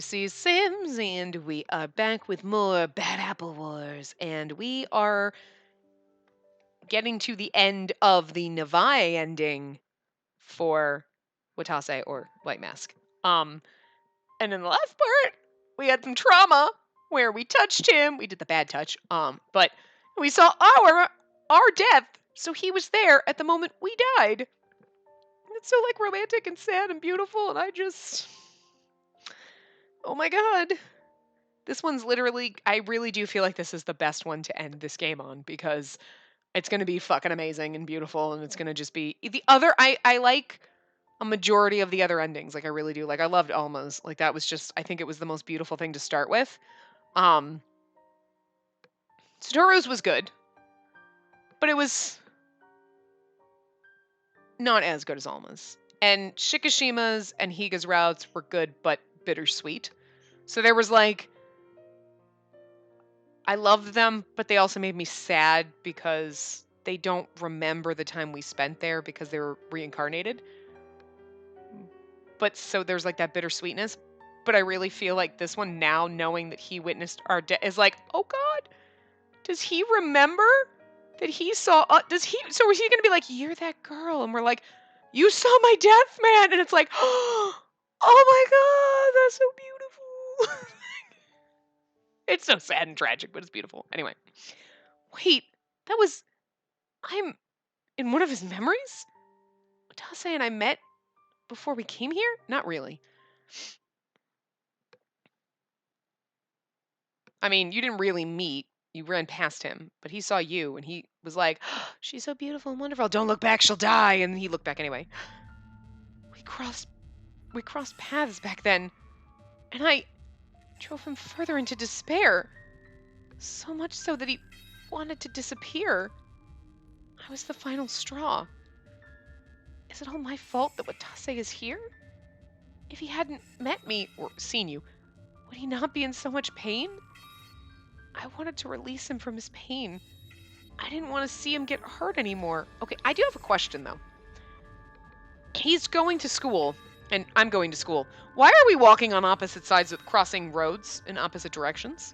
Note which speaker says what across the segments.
Speaker 1: Spacey Sims, and we are back with more Bad Apple Wars, and we are getting to the end of the Navai ending for Watase or White Mask. And in the last part, we had some trauma where we touched him. We did the bad touch. But we saw our death, so he was there at the moment we died. It's so like romantic and sad and beautiful, and oh my god. This one's literally, I really do feel like this is the best one to end this game on because it's going to be fucking amazing and beautiful, and it's going to just be the other. I like a majority of the other endings. Like I really do. Like I loved Alma's. Like that was just, I think it was the most beautiful thing to start with. Satoru's was good, but it was not as good as Alma's. And Shikishima's and Higa's routes were good, but bittersweet. So there was like, I loved them, but they also made me sad because they don't remember the time we spent there because they were reincarnated. But so there's like that bittersweetness. But I really feel like this one now, knowing that he witnessed our death, is like, oh god, does he remember that he saw? Does he? So is he gonna be like, you're that girl? And we're like, you saw my death, man. And it's like, oh my god, that's so beautiful. It's so sad and tragic, but it's beautiful. Anyway, wait, I'm in one of his memories? Tase and I met before we came here? Not really. I mean, you didn't really meet. You ran past him, but he saw you and he was like, oh, she's so beautiful and wonderful. Don't look back, she'll die. And he looked back anyway. We crossed paths back then, and I drove him further into despair. So much so that he wanted to disappear. I was the final straw. Is it all my fault that Watase is here? If he hadn't met me or seen you, would he not be in so much pain? I wanted to release him from his pain. I didn't want to see him get hurt anymore. Okay, I do have a question though. He's going to school, and I'm going to school. Why are we walking on opposite sides of crossing roads in opposite directions?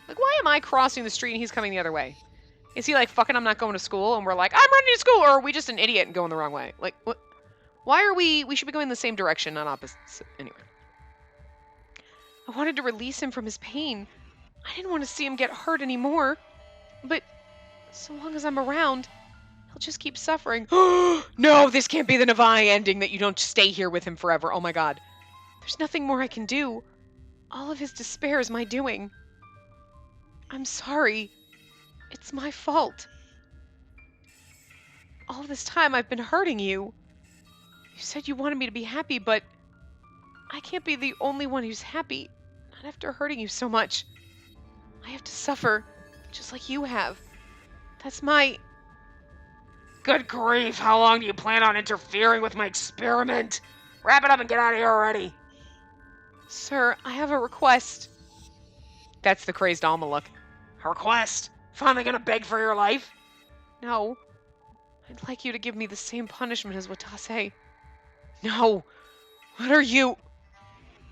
Speaker 1: Like, why am I crossing the street and he's coming the other way? Is he like, fucking, I'm not going to school? And we're like, I'm running to school! Or are we just an idiot and going the wrong way? Like, what? Why are we should be going the same direction, not opposite. Anyway. I wanted to release him from his pain. I didn't want to see him get hurt anymore. But so long as I'm around, he'll just keep suffering. No, this can't be the Navai ending that you don't stay here with him forever. Oh my god. There's nothing more I can do. All of his despair is my doing. I'm sorry. It's my fault. All this time I've been hurting you. You said you wanted me to be happy, but I can't be the only one who's happy. Not after hurting you so much. I have to suffer, just like you have. That's my...
Speaker 2: Good grief, how long do you plan on interfering with my experiment? Wrap it up and get out of here already.
Speaker 1: Sir, I have a request. That's the crazed Alma look.
Speaker 2: A request? Finally gonna beg for your life?
Speaker 1: No. I'd like you to give me the same punishment as Watase. No. What are you...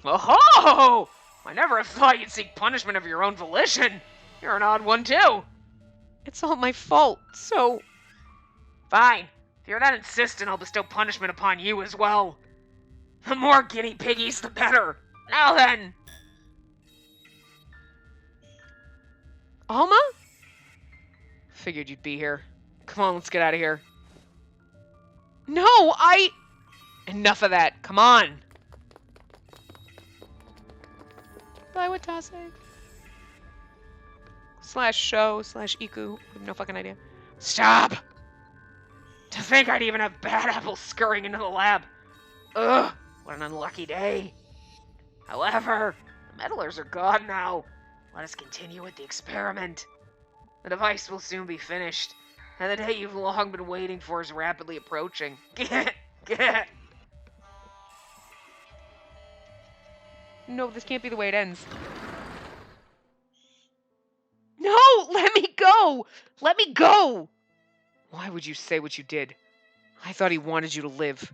Speaker 2: Oh-ho! I never have thought you'd seek punishment of your own volition. You're an odd one, too.
Speaker 1: It's all my fault, so...
Speaker 2: Fine. If you're that insistent, I'll bestow punishment upon you as well. The more guinea piggies, the better. Now then.
Speaker 1: Alma? Figured you'd be here. Come on, let's get out of here. No, Enough of that. Come on. Bye, Watase. /show/Iku. I have no fucking idea.
Speaker 2: Stop! To think I'd even have bad apples scurrying into the lab. Ugh, what an unlucky day. However, the meddlers are gone now. Let us continue with the experiment. The device will soon be finished, and the day you've long been waiting for is rapidly approaching. Get.
Speaker 1: No, this can't be the way it ends. No, let me go! Let me go! Why would you say what you did? I thought he wanted you to live.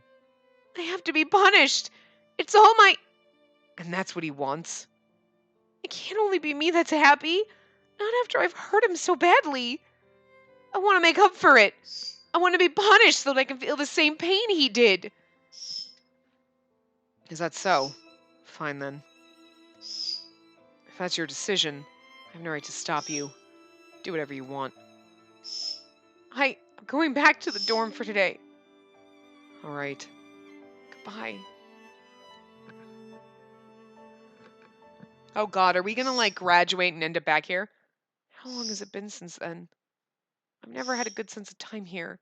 Speaker 1: I have to be punished. It's all my... And that's what he wants. It can't only be me that's happy. Not after I've hurt him so badly. I want to make up for it. I want to be punished so that I can feel the same pain he did. Is that so? Fine then. If that's your decision, I have no right to stop you. Do whatever you want. I'm going back to the dorm for today. All right. Goodbye. Oh God, are we gonna like graduate and end up back here? How long has it been since then? I've never had a good sense of time here.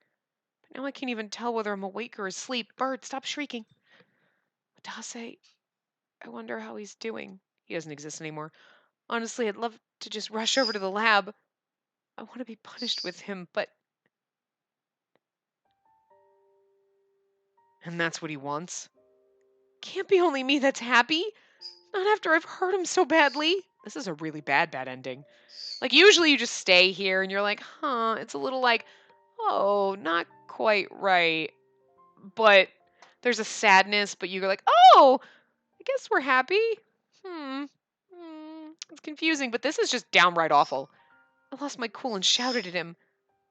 Speaker 1: But now I can't even tell whether I'm awake or asleep. Bird, stop shrieking. Matase, I wonder how he's doing. He doesn't exist anymore. Honestly, I'd love to just rush over to the lab. I want to be punished with him, but... And that's what he wants? Can't be only me that's happy. Not after I've hurt him so badly. This is a really bad ending. Like, usually you just stay here and you're like, huh, it's a little like, oh, not quite right. But there's a sadness, but you're like, oh, I guess we're happy. It's confusing, but this is just downright awful. I lost my cool and shouted at him,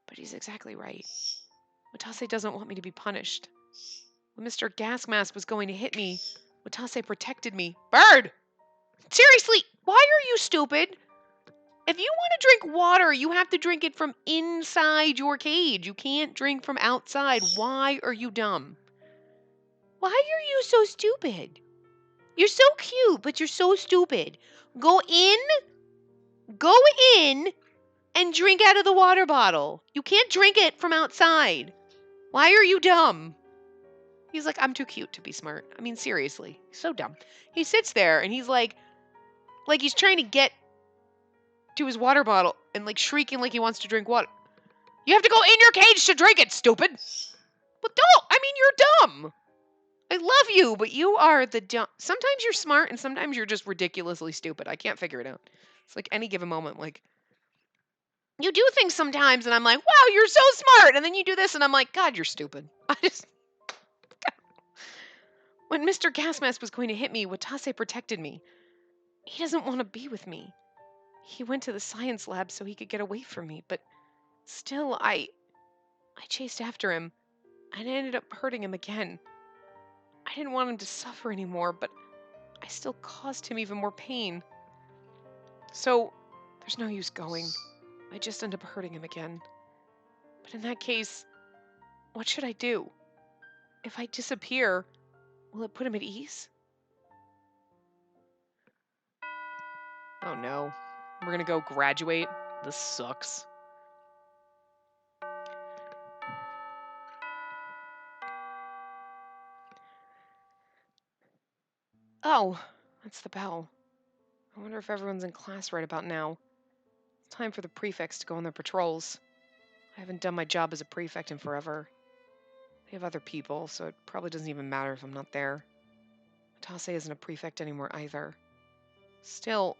Speaker 1: but he's exactly right. Watase doesn't want me to be punished. When Mr. Gas Mask was going to hit me, Watase protected me. Bird! Seriously, why are you stupid? If you want to drink water, you have to drink it from inside your cage. You can't drink from outside. Why are you dumb? Why are you so stupid? You're so cute, but you're so stupid. Go in, and drink out of the water bottle. You can't drink it from outside. Why are you dumb? He's like, I'm too cute to be smart. I mean, seriously, he's so dumb. He sits there and he's like he's trying to get to his water bottle and like shrieking like he wants to drink water. You have to go in your cage to drink it, stupid. But don't. I mean, you're dumb. I love you, but you are the dumb. Sometimes you're smart and sometimes you're just ridiculously stupid. I can't figure it out. It's like any given moment, like, you do things sometimes and I'm like, wow, you're so smart. And then you do this and I'm like, God, you're stupid. When Mr. Gasmask was going to hit me, Watase protected me. He doesn't want to be with me. He went to the science lab so he could get away from me, but still, I chased after him, and I ended up hurting him again. I didn't want him to suffer anymore, but I still caused him even more pain. So, there's no use going. I just end up hurting him again. But in that case, what should I do? If I disappear, will it put him at ease? Oh no. We're gonna go graduate? This sucks. Oh, that's the bell. I wonder if everyone's in class right about now. It's time for the prefects to go on their patrols. I haven't done my job as a prefect in forever. They have other people, so it probably doesn't even matter if I'm not there. Matase isn't a prefect anymore either. Still,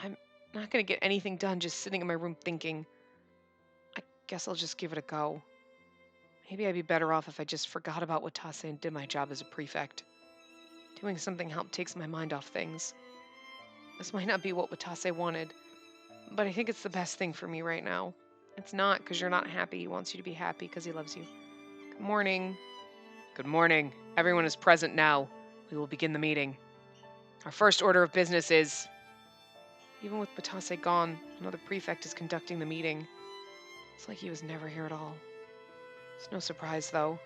Speaker 1: I'm not going to get anything done just sitting in my room thinking. I guess I'll just give it a go. Maybe I'd be better off if I just forgot about Watase and did my job as a prefect. Doing something helped takes my mind off things. This might not be what Watase wanted, but I think it's the best thing for me right now. It's not because you're not happy. He wants you to be happy because he loves you. Good morning. Good morning. Everyone is present now. We will begin the meeting. Our first order of business is... Even with Batase gone, another prefect is conducting the meeting. It's like he was never here at all. It's no surprise, though.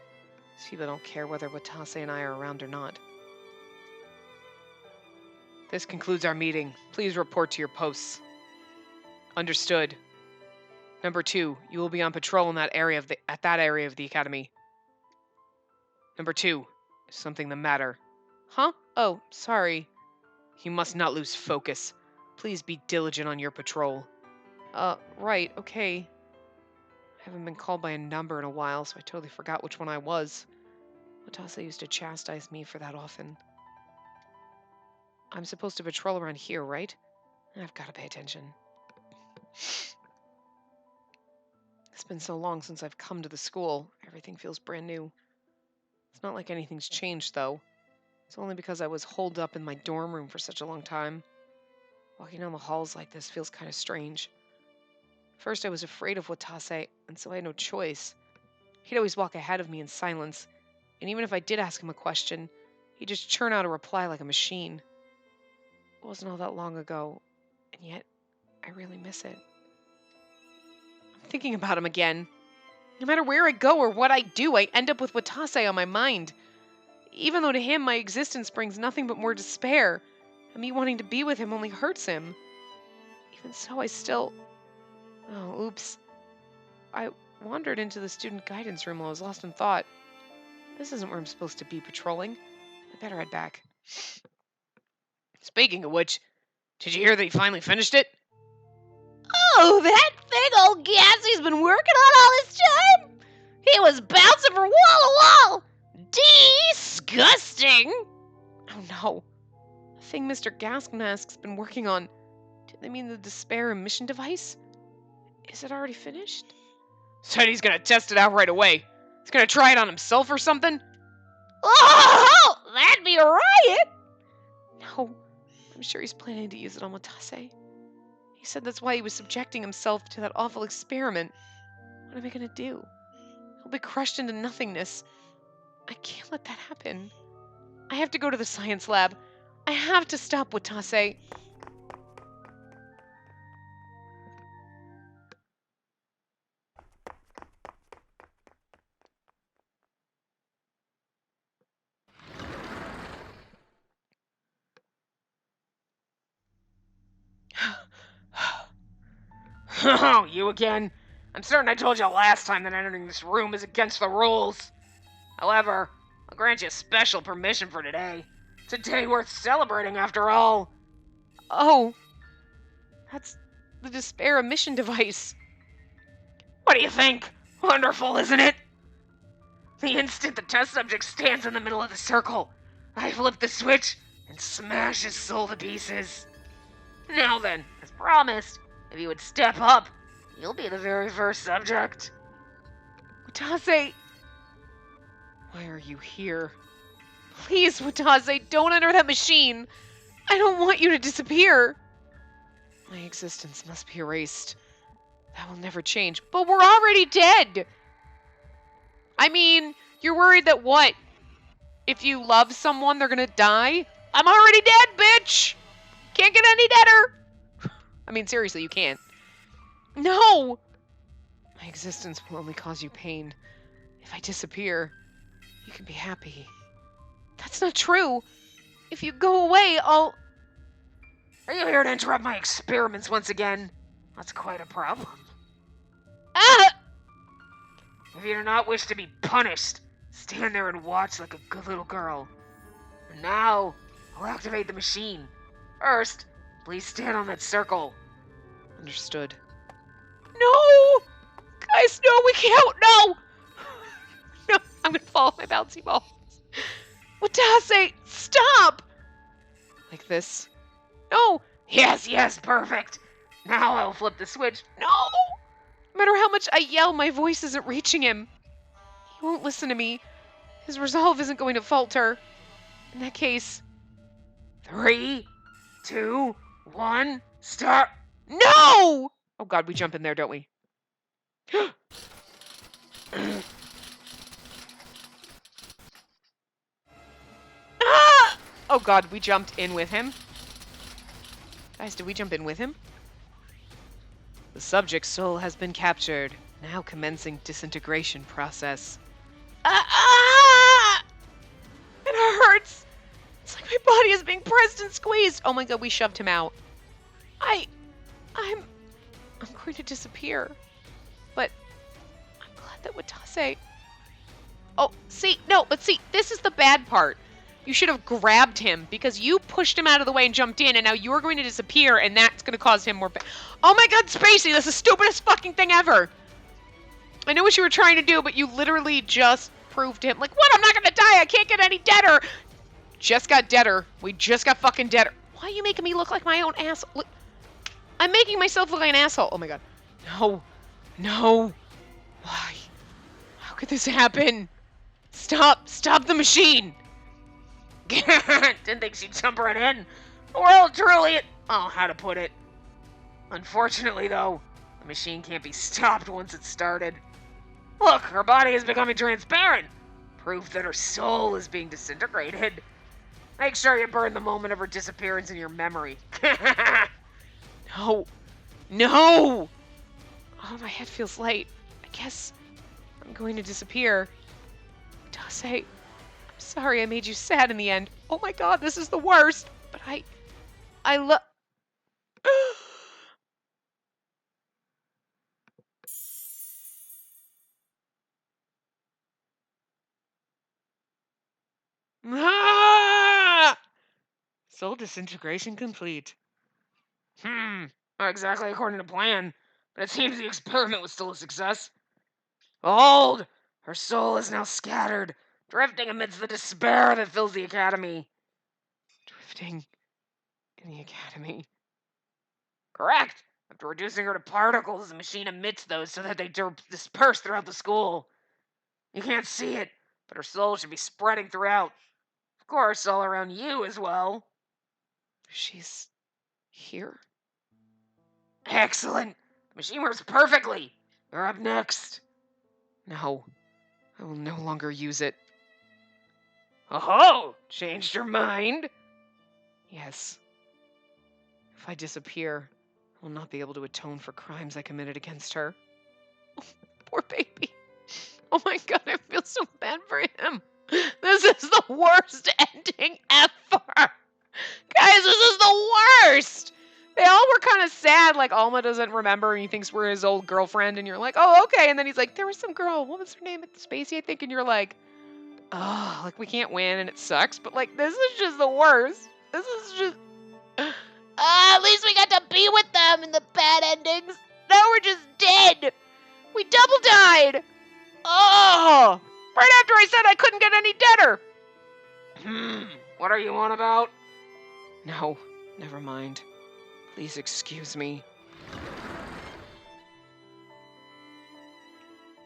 Speaker 1: These people don't care whether Batase and I are around or not. This concludes our meeting. Please report to your posts. Understood. Number 2, you will be on patrol in that area at that area of the academy. Number 2, is something the matter? Huh? Oh, sorry. You must not lose focus. Please be diligent on your patrol. Right, okay. I haven't been called by a number in a while, so I totally forgot which one I was. Watase used to chastise me for that often. I'm supposed to patrol around here, right? I've got to pay attention. It's been so long since I've come to the school. Everything feels brand new. It's not like anything's changed, though. It's only because I was holed up in my dorm room for such a long time. Walking down the halls like this feels kind of strange. First, I was afraid of Watase, and so I had no choice. He'd always walk ahead of me in silence, and even if I did ask him a question, he'd just churn out a reply like a machine. It wasn't all that long ago, and yet I really miss it. I'm thinking about him again. No matter where I go or what I do, I end up with Watase on my mind. Even though to him my existence brings nothing but more despair, and me wanting to be with him only hurts him. Even so, I still... Oh, oops. I wandered into the student guidance room while I was lost in thought. This isn't where I'm supposed to be patrolling. I better head back. Speaking of which, did you hear that he finally finished it?
Speaker 2: Oh, that big old Gassie's been working on all this time? He was bouncing from wall to wall. Disgusting.
Speaker 1: Oh no. The thing Mr. Gaskmask's been working on. Do they mean the despair emission device? Is it already finished? Said he's gonna test it out right away. He's gonna try it on himself or something?
Speaker 2: Oh, that'd be a riot.
Speaker 1: No, I'm sure he's planning to use it on Watase. He said that's why he was subjecting himself to that awful experiment. What am I gonna do? He'll be crushed into nothingness. I can't let that happen. I have to go to the science lab. I have to stop Watase.
Speaker 2: Oh, you again? I'm certain I told you last time that entering this room is against the rules. However, I'll grant you special permission for today. It's a day worth celebrating after all.
Speaker 1: Oh, that's the despair emission device.
Speaker 2: What do you think? Wonderful, isn't it? The instant the test subject stands in the middle of the circle, I flip the switch and smash his soul to pieces. Now then, as promised, if you would step up, you'll be the very first subject.
Speaker 1: Watase! Why are you here? Please, Watase, don't enter that machine! I don't want you to disappear! My existence must be erased. That will never change. But we're already dead! I mean, you're worried that what? If you love someone, they're gonna die? I'm already dead, bitch! Can't get any deader! I mean, seriously, you can't. No! My existence will only cause you pain. If I disappear, you can be happy. That's not true. If you go away, I'll...
Speaker 2: Are you here to interrupt my experiments once again? That's quite a problem.
Speaker 1: Ah!
Speaker 2: If you do not wish to be punished, stand there and watch like a good little girl. And now, I'll activate the machine. First, please stand on that circle.
Speaker 1: Understood. No! Guys, no, we can't! No! No, I'm gonna fall off my bouncy balls. Watase, stop! Like this. No!
Speaker 2: Yes, perfect. Now I'll flip the switch.
Speaker 1: No! No matter how much I yell, my voice isn't reaching him. He won't listen to me. His resolve isn't going to falter. In that case...
Speaker 2: 3, 2, 1, start.
Speaker 1: No! Oh god, we jump in there, don't we? Ah! Oh god, we jumped in with him. Guys, did we jump in with him? The subject's soul has been captured. Now commencing disintegration process. Ah! It hurts! It's like my body is being pressed and squeezed. Oh my god, we shoved him out. I'm going to disappear. But I'm glad that Watase... Oh, see, no, but see, this is the bad part. You should have grabbed him because you pushed him out of the way and jumped in, and now you're going to disappear, and that's going to cause him more pain. Oh my god, Spacey, that's the stupidest fucking thing ever. I know what you were trying to do, but you literally just proved to him, like, what? I'm not going to die. I can't get any deader. Just got deader. We just got fucking deader. Why are you making me look like my own asshole? Look, I'm making myself look like an asshole. Oh my god. No. No. Why? How could this happen? Stop. Stop the machine.
Speaker 2: Didn't think she'd jump right in. Well, truly, oh, how to put it. Unfortunately, though, the machine can't be stopped once it's started. Look, her body is becoming transparent. Proof that her soul is being disintegrated. Make sure you burn the moment of her disappearance in your memory.
Speaker 1: No. No! Oh, my head feels light. I guess I'm going to disappear. Dase, I'm sorry I made you sad in the end. Oh my god, this is the worst. But I love. Ah! Soul disintegration complete.
Speaker 2: Not exactly according to plan, but it seems the experiment was still a success. Behold! Her soul is now scattered, drifting amidst the despair that fills the academy.
Speaker 1: Drifting in the academy.
Speaker 2: Correct! After reducing her to particles, the machine emits those so that they disperse throughout the school. You can't see it, but her soul should be spreading throughout. Of course, all around you as well.
Speaker 1: She's here.
Speaker 2: Excellent! The machine works perfectly! You're up next.
Speaker 1: No, I will no longer use it.
Speaker 2: Oh, changed your mind?
Speaker 1: Yes. If I disappear, I will not be able to atone for crimes I committed against her. Oh, poor baby. Oh my god, I feel so bad for him. This is the worst ending ever. Guys, this is the worst. They all were kind of sad, like Alma doesn't remember and he thinks we're his old girlfriend, and you're like, oh, okay. And then he's like, there was some girl, what was her name? Spacey, I think, and you're like, oh, like we can't win and it sucks, but like this is just the worst. This is just at least we got to be with them in the bad endings. Now we're just dead. We double died. Oh, right after I said I couldn't get any deader.
Speaker 2: What are you on about?
Speaker 1: No, never mind. Please excuse me.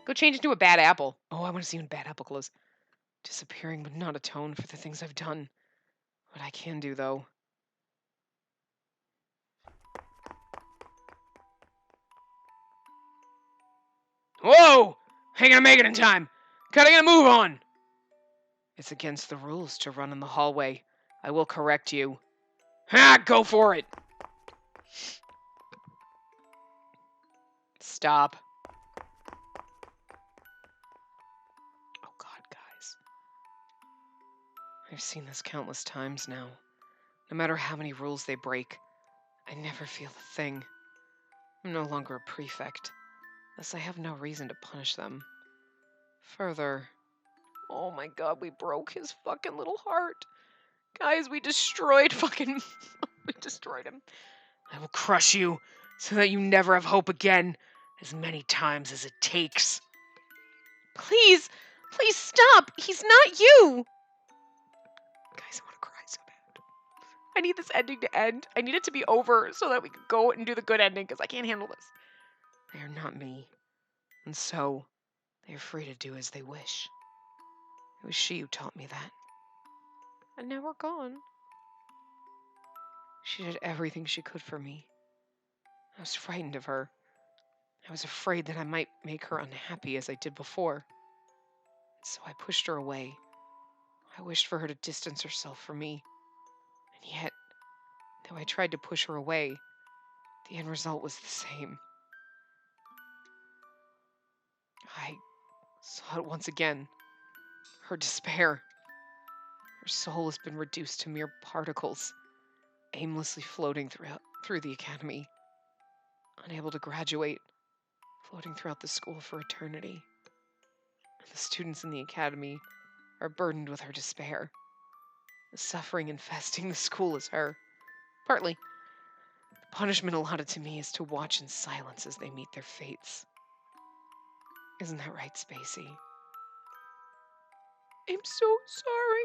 Speaker 1: Go change into a bad apple. Oh, I want to see you in bad apple clothes. Disappearing would not atone for the things I've done. What I can do, though. Whoa! Ain't gonna make it in time. Gotta move on. It's against the rules to run in the hallway. I will correct you. Ha! Go for it. Stop. Oh God, guys. I've seen this countless times now. No matter how many rules they break, I never feel a thing. I'm no longer a prefect, thus I have no reason to punish them. Further, oh my god, we broke his fucking little heart. Guys, we destroyed we destroyed him. I will crush you so that you never have hope again, as many times as it takes. Please, please stop. He's not you. Guys, I want to cry so bad. I need this ending to end. I need it to be over so that we can go and do the good ending, because I can't handle this. They are not me, and so they are free to do as they wish. It was she who taught me that. And now we're gone. She did everything she could for me. I was frightened of her. I was afraid that I might make her unhappy as I did before. So I pushed her away. I wished for her to distance herself from me. And yet, though I tried to push her away, the end result was the same. I saw it once again. Her despair. Her soul has been reduced to mere particles, aimlessly floating through the academy, unable to graduate, floating throughout the school for eternity. And the students in the academy are burdened with her despair. The suffering infesting the school is her. Partly, the punishment allotted to me is to watch in silence as they meet their fates. Isn't that right, Spacey? I'm so sorry.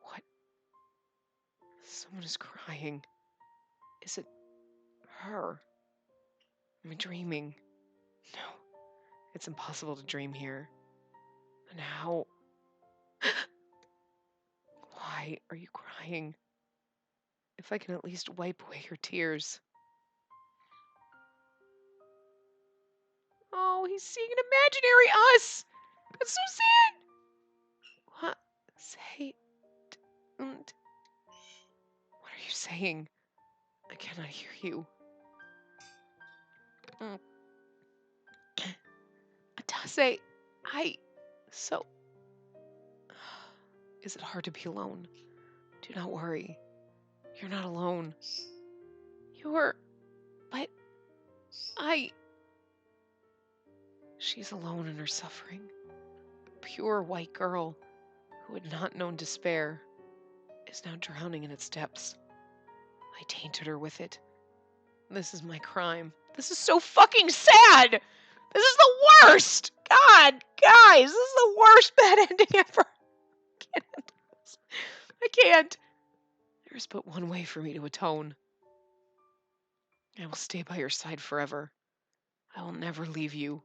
Speaker 1: What? Someone is crying. Is it her? Am I dreaming? No, it's impossible to dream here. Now, why are you crying? If I can at least wipe away your tears. Oh, he's seeing an imaginary us. That's so sad. What? Say. Und. What are you saying? I cannot hear you. Mm. Atase, so. Is it hard to be alone? Do not worry. You're not alone. But I. She's alone in her suffering. Pure white girl who had not known despair is now drowning in its depths. I tainted her with it. This is my crime. This is so fucking sad! This is the worst! God, guys, this is the worst bad ending ever. I can't handle this. I can't. There is but one way for me to atone. I will stay by your side forever. I will never leave you.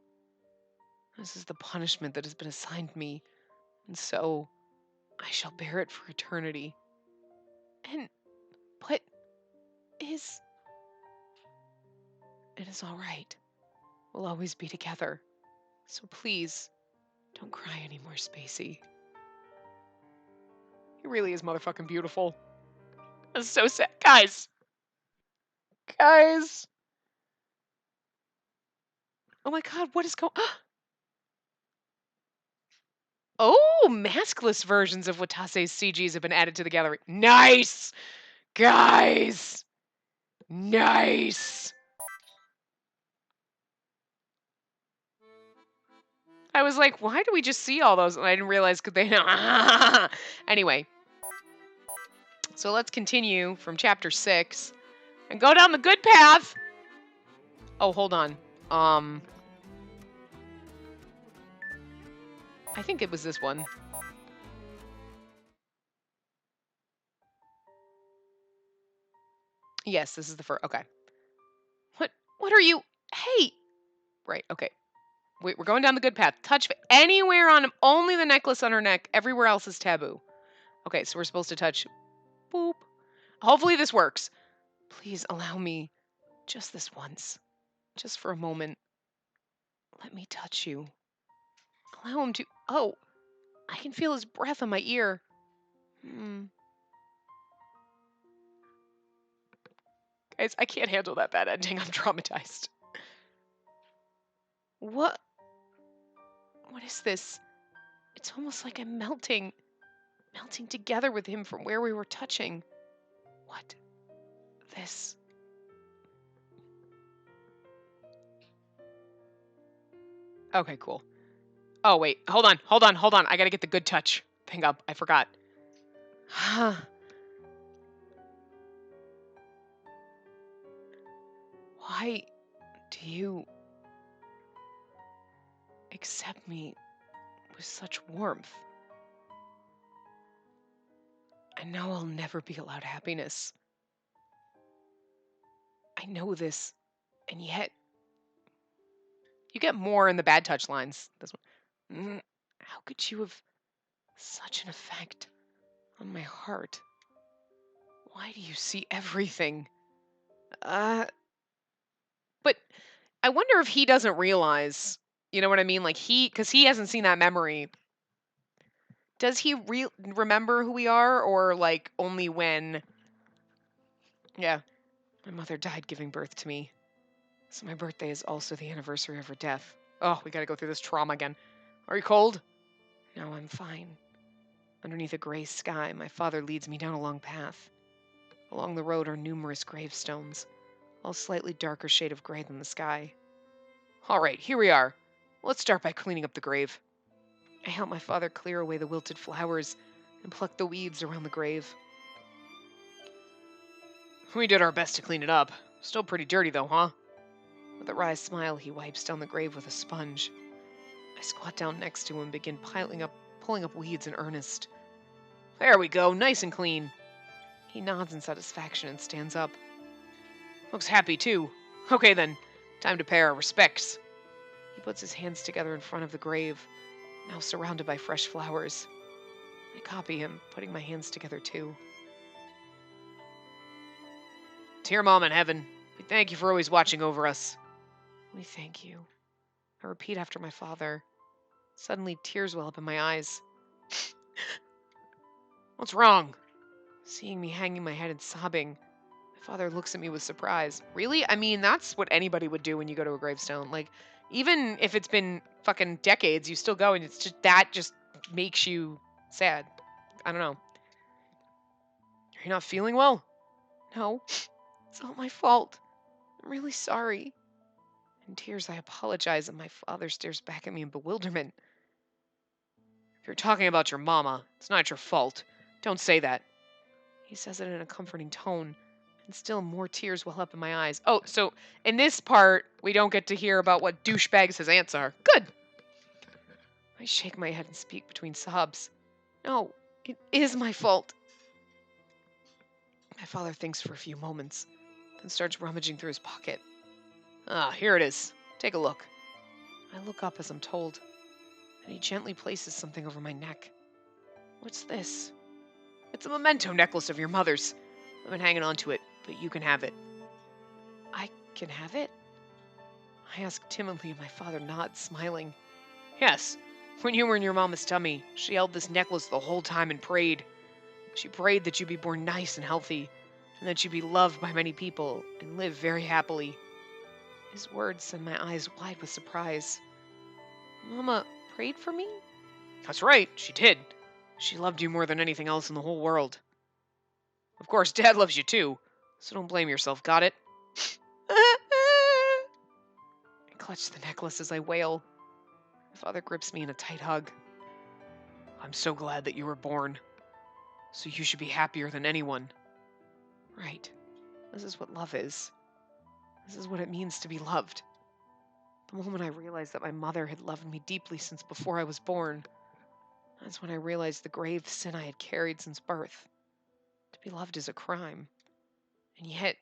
Speaker 1: This is the punishment that has been assigned me, and so I shall bear it for eternity. But is... It is all right. We'll always be together. So please, don't cry anymore, Spacey. He really is motherfucking beautiful. That's so sad. Guys! Guys! Oh my god, what is going... Oh, maskless versions of Watase's CGs have been added to the gallery. Nice! Guys! Nice! I was like, why do we just see all those? And I didn't realize because they... Anyway. So let's continue from chapter 6 and go down the good path. Oh, hold on. I think it was this one. Yes, this is the first. Okay. What are you? Hey! Right, okay. Wait, we're going down the good path. Touch anywhere on him. Only the necklace on her neck. Everywhere else is taboo. Okay, so we're supposed to touch. Boop. Hopefully this works. Please allow me just this once. Just for a moment. Let me touch you. Allow him to... Oh, I can feel his breath on my ear. Guys, I can't handle that bad ending. I'm traumatized. What? What is this? It's almost like I'm melting together with him from where we were touching. What? This... Okay, cool. Oh, wait. Hold on. I gotta get the good touch thing up. I forgot. Why do you accept me with such warmth? I know I'll never be allowed happiness. I know this, and yet... You get more in the bad touch lines. This one. How could you have such an effect on my heart? Why do you see everything? But I wonder if he doesn't realize, you know what I mean? Like because he hasn't seen that memory. Does he remember who we are, or like only when? Yeah, my mother died giving birth to me. So my birthday is also the anniversary of her death. Oh, we gotta go through this trauma again. Are you cold? No, I'm fine. Underneath a gray sky, my father leads me down a long path. Along the road are numerous gravestones, all slightly darker shade of gray than the sky. All right, here we are. Let's start by cleaning up the grave. I help my father clear away the wilted flowers and pluck the weeds around the grave. We did our best to clean it up. Still pretty dirty though, huh? With a wry smile, he wipes down the grave with a sponge. I squat down next to him and begin pulling up weeds in earnest. There we go, nice and clean. He nods in satisfaction and stands up. Looks happy too. Okay then, time to pay our respects. He puts his hands together in front of the grave. now surrounded by fresh flowers. I copy him, putting my hands together too. Dear Mom in heaven, we thank you for always watching over us. We thank you. I repeat after my father. Suddenly, tears well up in my eyes. What's wrong? Seeing me hanging my head and sobbing, my father looks at me with surprise. Really? I mean, that's what anybody would do when you go to a gravestone. Like, even if it's been fucking decades, you still go and it's just that just makes you sad. I don't know. Are you not feeling well? No. It's all my fault. I'm really sorry. In tears, I apologize, and my father stares back at me in bewilderment. If you're talking about your mama, it's not your fault. Don't say that. He says it in a comforting tone, and still more tears well up in my eyes. Oh, so in this part, we don't get to hear about what douchebags his aunts are. Good. I shake my head and speak between sobs. No, it is my fault. My father thinks for a few moments, then starts rummaging through his pocket. Ah, here it is. Take a look. I look up as I'm told, and he gently places something over my neck. What's this? It's a memento necklace of your mother's. I've been hanging on to it, but you can have it. I can have it? I ask timidly, and my father nods, smiling. Yes, when you were in your mama's tummy, she held this necklace the whole time and prayed. She prayed that you be born nice and healthy, and that you be loved by many people and live very happily. His words send my eyes wide with surprise. Mama prayed for me? That's right, she did. She loved you more than anything else in the whole world. Of course, Dad loves you too, so don't blame yourself, got it? I clutch the necklace as I wail. My father grips me in a tight hug. I'm so glad that you were born. So you should be happier than anyone. Right. This is what love is. This is what it means to be loved. The moment I realized that my mother had loved me deeply since before I was born, that's when I realized the grave sin I had carried since birth. To be loved is a crime. And yet,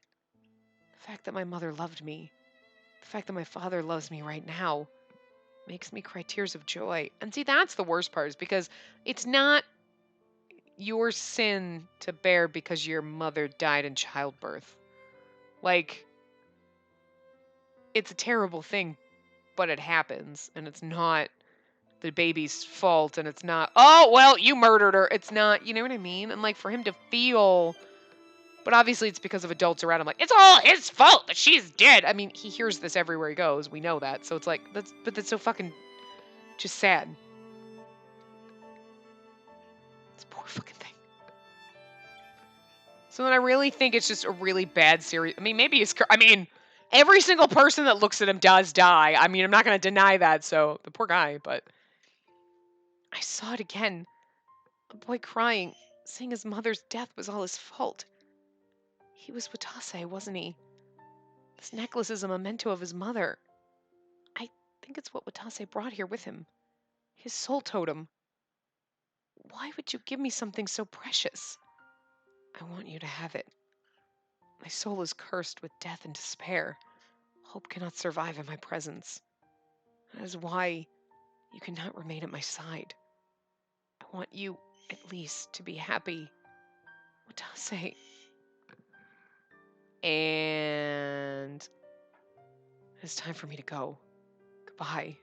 Speaker 1: the fact that my mother loved me, the fact that my father loves me right now, makes me cry tears of joy. And see, that's the worst part, is because it's not your sin to bear because your mother died in childbirth. Like, it's a terrible thing, but it happens, and it's not the baby's fault, and it's not, oh, well, you murdered her. It's not, you know what I mean? And like for him to feel, but obviously it's because of adults around him, like, it's all his fault that she's dead. I mean, he hears this everywhere he goes. We know that. So it's like, that's so fucking just sad. This poor fucking thing. So then I really think it's just a really bad series. I mean, maybe it's, I mean, every single person that looks at him does die. I mean, I'm not going to deny that. So the poor guy, but I saw it again. A boy crying, saying his mother's death was all his fault. He was Watase, wasn't he? This necklace is a memento of his mother. I think it's what Watase brought here with him. His soul totem. Why would you give me something so precious? I want you to have it. My soul is cursed with death and despair. Hope cannot survive in my presence. That is why you cannot remain at my side. I want you, at least, to be happy. Watase. And it's time for me to go. Goodbye.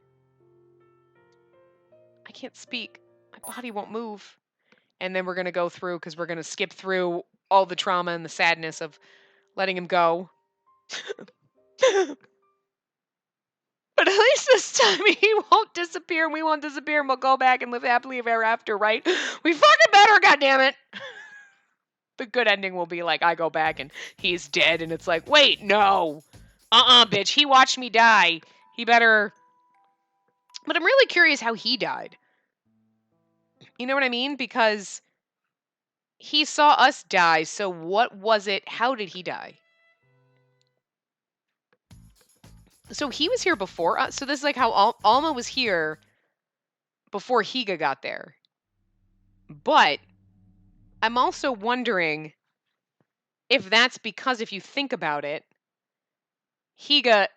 Speaker 1: I can't speak. My body won't move. And then we're going to go through, because we're going to skip through all the trauma and the sadness of letting him go. But at least this time he won't disappear, and we won't disappear, and we'll go back and live happily ever after, right? We fucking better, goddammit! The good ending will be like, I go back and he's dead, and it's like, wait, no. Bitch, he watched me die. He better... But I'm really curious how he died. You know what I mean? Because he saw us die, so what was it? How did he die? So he was here before us. So this is like how Alma was here before Higa got there. But I'm also wondering if that's because, if you think about it, Higa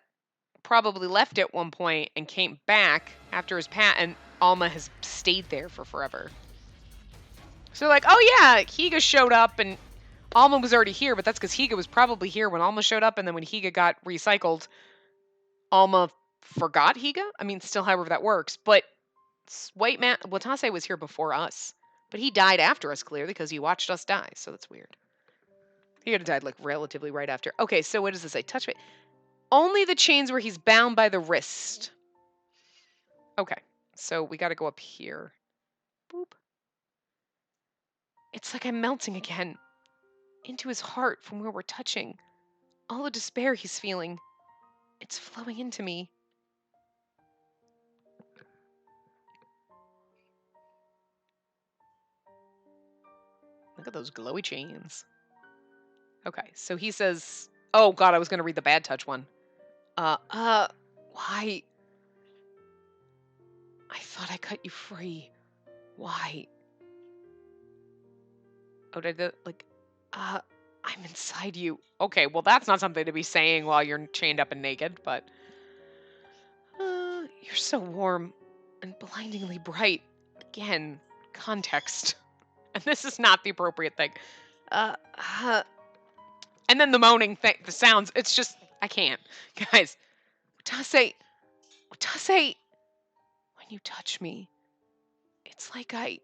Speaker 1: probably left at one point and came back after his and Alma has stayed there for forever. So like, oh yeah, Higa showed up and Alma was already here, but that's because Higa was probably here when Alma showed up, and then when Higa got recycled, Alma forgot Higa? I mean, still however that works, but White Man Watase was here before us. But he died after us, clearly, because he watched us die, so that's weird. He would have died like relatively right after. Okay, so what does this say? Touch me. Only the chains where he's bound by the wrist. Okay, so we gotta go up here. Boop. It's like I'm melting again. Into his heart from where we're touching. All the despair he's feeling. It's flowing into me. Look at those glowy chains. Okay, so he says, oh god, I was gonna read the bad touch one. Why? I thought I cut you free. Why? Oh, did the, like, I'm inside you. Okay, well, that's not something to be saying while you're chained up and naked, but. You're so warm and blindingly bright. Again, context. And this is not the appropriate thing. Uh, uh, and then the moaning thing, the sounds, it's just, I can't. Guys, Utase, when you touch me, it's like I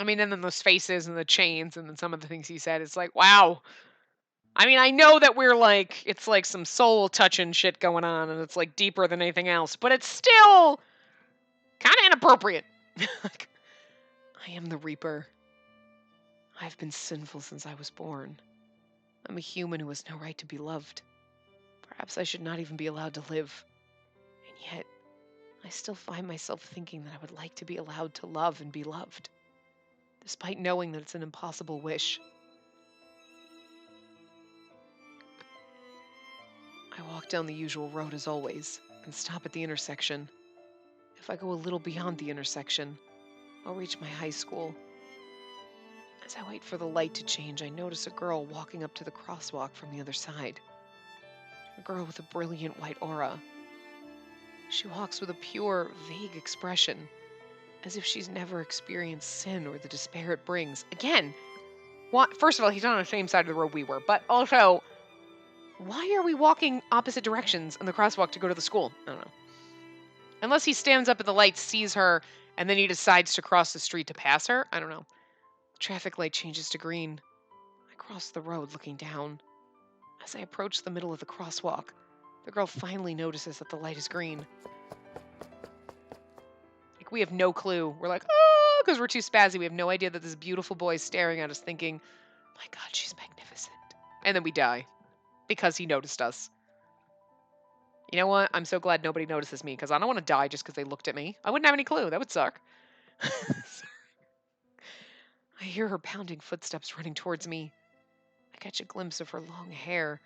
Speaker 1: mean, and then those faces and the chains and then some of the things he said, it's like, wow. I mean, I know that we're like, it's like some soul touching shit going on and it's like deeper than anything else, but it's still kind of inappropriate. I am the Reaper. I've been sinful since I was born. I'm a human who has no right to be loved. Perhaps I should not even be allowed to live. And yet, I still find myself thinking that I would like to be allowed to love and be loved, despite knowing that it's an impossible wish. I walk down the usual road as always, and stop at the intersection. If I go a little beyond the intersection, I'll reach my high school. As I wait for the light to change, I notice a girl walking up to the crosswalk from the other side. A girl with a brilliant white aura. She walks with a pure, vague expression, as if she's never experienced sin or the despair it brings. Again, first of all, he's not on the same side of the road we were, but also, why are we walking opposite directions in the crosswalk to go to the school? I don't know. Unless he stands up at the light, sees her, and then he decides to cross the street to pass her. I don't know. The traffic light changes to green. I cross the road looking down. As I approach the middle of the crosswalk, the girl finally notices that the light is green. Like, we have no clue. We're like, oh, because we're too spazzy. We have no idea that this beautiful boy is staring at us thinking, my god, she's magnificent. And then we die because he noticed us. You know what? I'm so glad nobody notices me because I don't want to die just because they looked at me. I wouldn't have any clue. That would suck. I hear her pounding footsteps running towards me. I catch a glimpse of her long hair,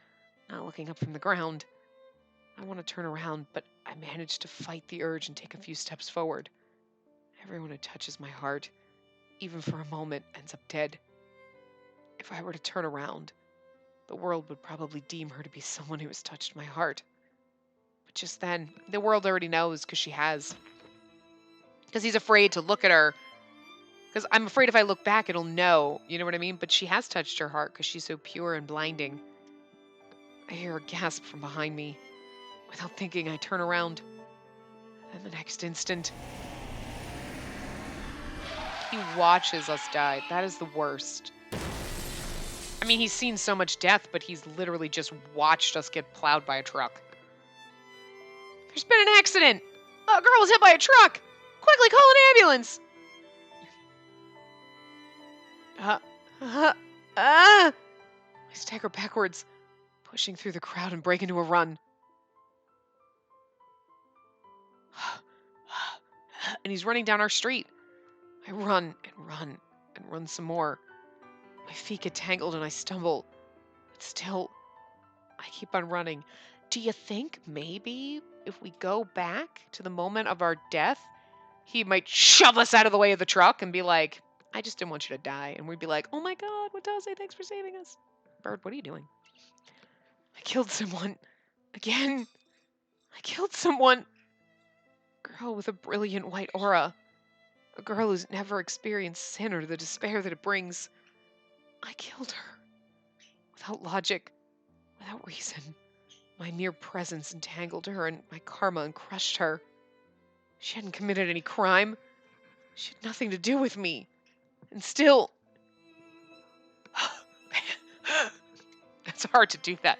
Speaker 1: not looking up from the ground. I want to turn around, but I manage to fight the urge and take a few steps forward. Everyone who touches my heart, even for a moment, ends up dead. If I were to turn around, the world would probably deem her to be someone who has touched my heart. But just then, the world already knows because she has. Because he's afraid to look at her. Because I'm afraid if I look back, it'll know. You know what I mean? But she has touched her heart because she's so pure and blinding. I hear her gasp from behind me. Without thinking, I turn around. And the next instant, he watches us die. That is the worst. I mean, he's seen so much death, but he's literally just watched us get plowed by a truck. There's been an accident! A girl was hit by a truck! Quickly call an ambulance! I stagger backwards, pushing through the crowd and break into a run. And he's running down our street. I run and run and run some more. My feet get tangled and I stumble. But still, I keep on running. Do you think maybe if we go back to the moment of our death, he might shove us out of the way of the truck and be like, I just didn't want you to die. And we'd be like, oh my god, Watase, thanks for saving us. Bird, what are you doing? I killed someone. Again. I killed someone. Girl with a brilliant white aura. A girl who's never experienced sin or the despair that it brings. I killed her. Without logic. Without reason. My mere presence entangled her in my karma and crushed her. She hadn't committed any crime. She had nothing to do with me. And still... It's hard to do that.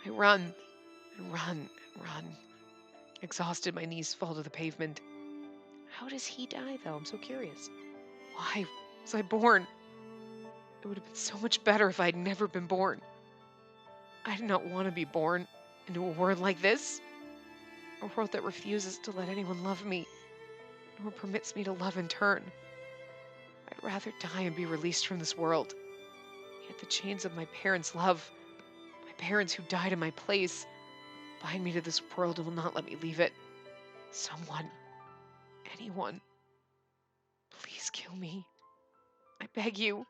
Speaker 1: I run and run and run. Exhausted, my knees fall to the pavement. How does he die, though? I'm so curious. Why was I born? It would have been so much better if I'd never been born. I did not want to be born into a world like this. A world that refuses to let anyone love me, nor permits me to love in turn. I'd rather die and be released from this world. Yet the chains of my parents' love, my parents who died in my place, bind me to this world and will not let me leave it. Someone, anyone, please kill me. I beg you,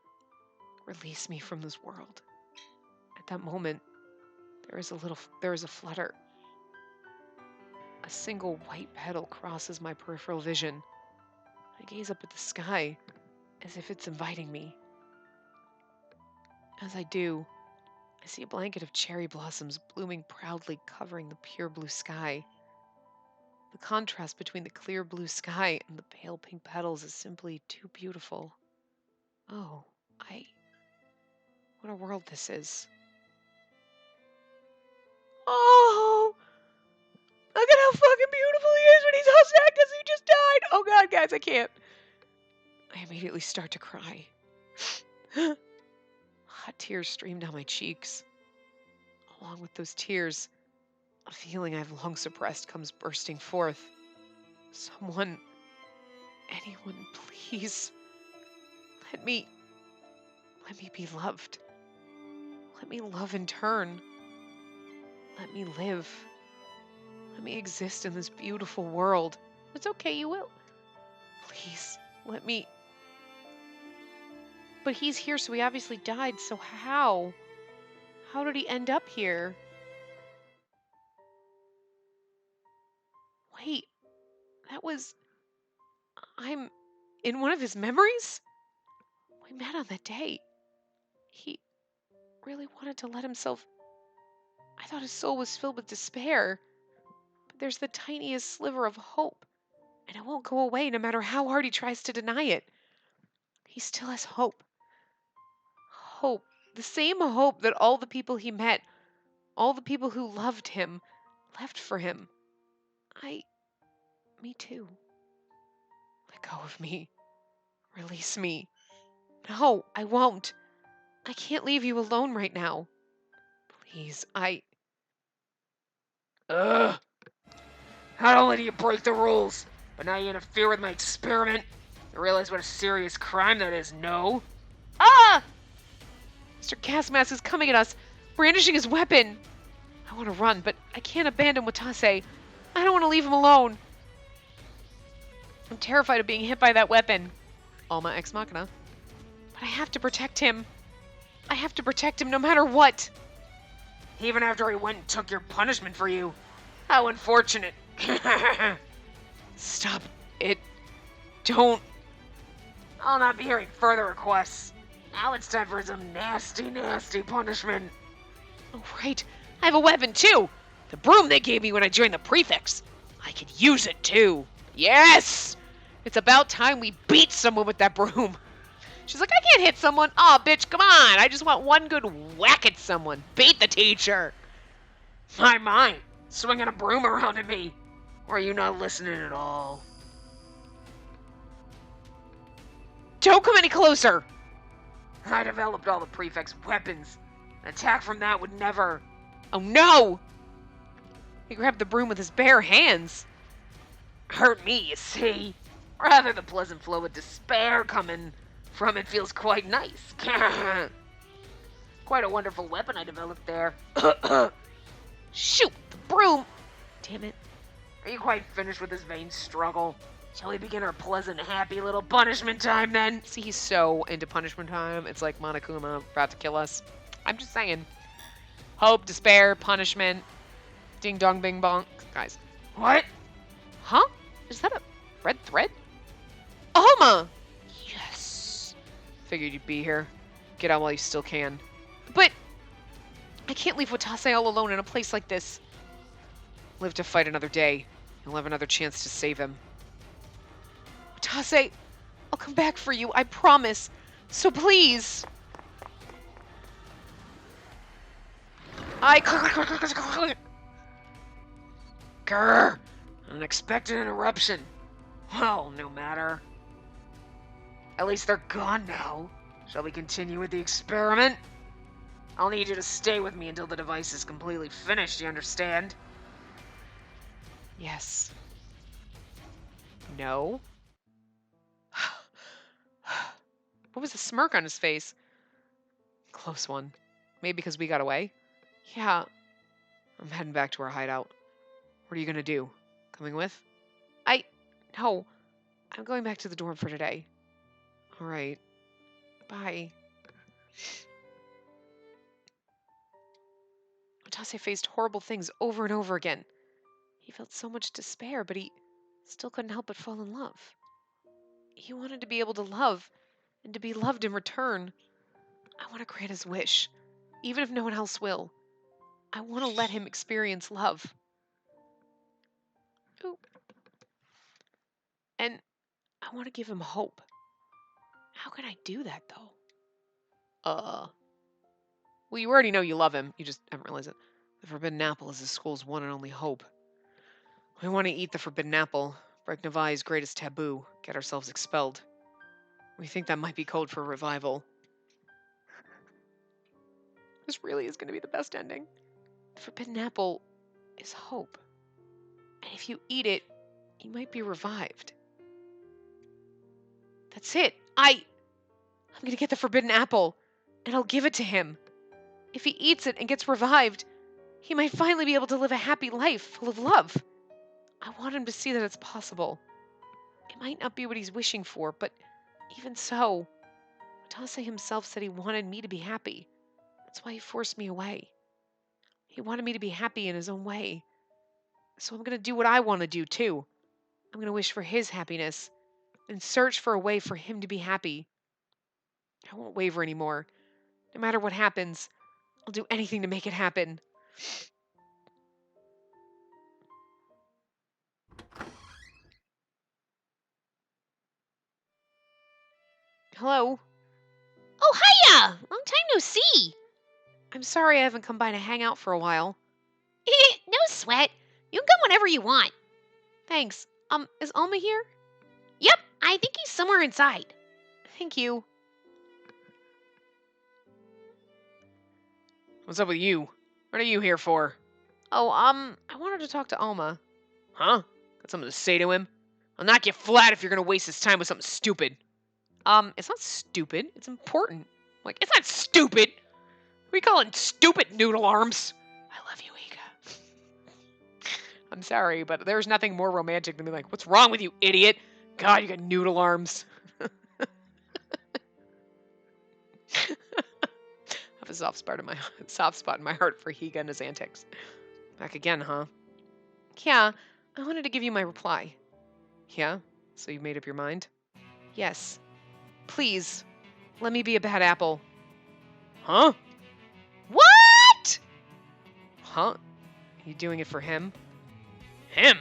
Speaker 1: release me from this world. At that moment, there is a flutter. A single white petal crosses my peripheral vision. I gaze up at the sky, as if it's inviting me. As I do, I see a blanket of cherry blossoms blooming proudly, covering the pure blue sky. The contrast between the clear blue sky and the pale pink petals is simply too beautiful. Oh, what a world this is. Oh, look at how fucking beautiful he is when he's all sad because he just died. Oh God, guys, I can't. I immediately start to cry. Hot tears stream down my cheeks. Along with those tears, a feeling I've long suppressed comes bursting forth. Someone, anyone, please, let me be loved. Let me love in turn. Let me live. Let me exist in this beautiful world. It's okay, you will. Please, let me. But he's here, so he obviously died, so how? How did he end up here? Wait, I'm in one of his memories? We met on that day. He really wanted to let himself. I thought his soul was filled with despair. But there's the tiniest sliver of hope, and it won't go away no matter how hard he tries to deny it. He still has hope. Hope. The same hope that all the people he met, all the people who loved him, left for him. Me too. Let go of me. Release me. No, I won't. I can't leave you alone right now. Please,
Speaker 2: Ugh. Not only do you break the rules, but now you interfere with my experiment. You realize what a serious crime that is, no?
Speaker 1: Ah! Mr. Gasmask is coming at us, brandishing his weapon. I want to run, but I can't abandon Watase. I don't want to leave him alone. I'm terrified of being hit by that weapon. Alma ex machina. But I have to protect him. I have to protect him no matter what.
Speaker 2: Even after he went and took your punishment for you. How unfortunate.
Speaker 1: Stop it. Don't.
Speaker 2: I'll not be hearing further requests. Now it's time for some nasty, nasty punishment.
Speaker 1: Oh, right. I have a weapon, too. The broom they gave me when I joined the prefects. I could use it, too. Yes! It's about time we beat someone with that broom. She's like, I can't hit someone. Aw, bitch, come on. I just want one good whack at someone. Beat the teacher.
Speaker 2: My, swinging a broom around at me. Or are you not listening at all?
Speaker 1: Don't come any closer.
Speaker 2: I developed all the prefect's weapons. An attack from that would never...
Speaker 1: Oh, no! He grabbed the broom with his bare hands.
Speaker 2: Hurt me, you see? Rather, the pleasant flow of despair coming from it feels quite nice. Quite a wonderful weapon I developed there.
Speaker 1: Shoot, the broom! Damn it.
Speaker 2: Are you quite finished with this vain struggle? Shall we begin our pleasant, happy little punishment time then?
Speaker 1: See, he's so into punishment time. It's like Monokuma about to kill us. I'm just saying. Hope, despair, punishment, ding dong bing bong. Guys.
Speaker 2: What?
Speaker 1: Huh? Is that a red thread? Alma!
Speaker 2: Yes.
Speaker 1: Figured you'd be here. Get out while you still can. But I can't leave Watase all alone in a place like this. Live to fight another day. You'll have another chance to save him. Watase, I'll come back for you, I promise. So please.
Speaker 2: Grr! Unexpected interruption. Well, no matter. At least they're gone now. Shall we continue with the experiment? I'll need you to stay with me until the device is completely finished, you understand?
Speaker 1: Yes. No. What was the smirk on his face? Close one. Maybe because we got away? Yeah. I'm heading back to our hideout. What are you gonna do? Coming with? No. I'm going back to the dorm for today. Alright. Bye. Watase faced horrible things over and over again. He felt so much despair, but he still couldn't help but fall in love. He wanted to be able to love, and to be loved in return. I want to grant his wish, even if no one else will. I want to let him experience love. Ooh. And I want to give him hope. How can I do that, though? Well, you already know you love him. You just haven't realized it. The forbidden apple is the school's one and only hope. We want to eat the forbidden apple, break Navai's greatest taboo, get ourselves expelled. We think that might be code for revival. This really is going to be the best ending. The forbidden apple is hope. And if you eat it, you might be revived. That's it. I'm going to get the forbidden apple, and I'll give it to him. If he eats it and gets revived, he might finally be able to live a happy life full of love. I want him to see that it's possible. It might not be what he's wishing for, but even so, Watase himself said he wanted me to be happy. That's why he forced me away. He wanted me to be happy in his own way. So I'm going to do what I want to do, too. I'm going to wish for his happiness and search for a way for him to be happy. I won't waver anymore. No matter what happens, I'll do anything to make it happen. Hello?
Speaker 3: Oh, hiya! Long time no see.
Speaker 1: I'm sorry I haven't come by to hang out for a while.
Speaker 3: No sweat. You can come whenever you want.
Speaker 1: Thanks. Is Alma here?
Speaker 3: Yep, I think he's somewhere inside.
Speaker 1: Thank you. What's up with you? What are you here for? Oh, I wanted to talk to Alma. Huh? Got something to say to him? I'll knock you flat if you're gonna waste his time with something stupid. It's not stupid. It's important. Like, it's not stupid. What are you calling stupid, noodle arms? I love you, Ika. I'm sorry, but there's nothing more romantic than being like, what's wrong with you, idiot? God, you got noodle arms. I have a soft spot in my heart for Higa and his antics. Back again, huh? Yeah, I wanted to give you my reply. Yeah? So you made up your mind? Yes. Please, let me be a bad apple. Huh?
Speaker 3: What?
Speaker 1: Huh? You doing it for him? Him?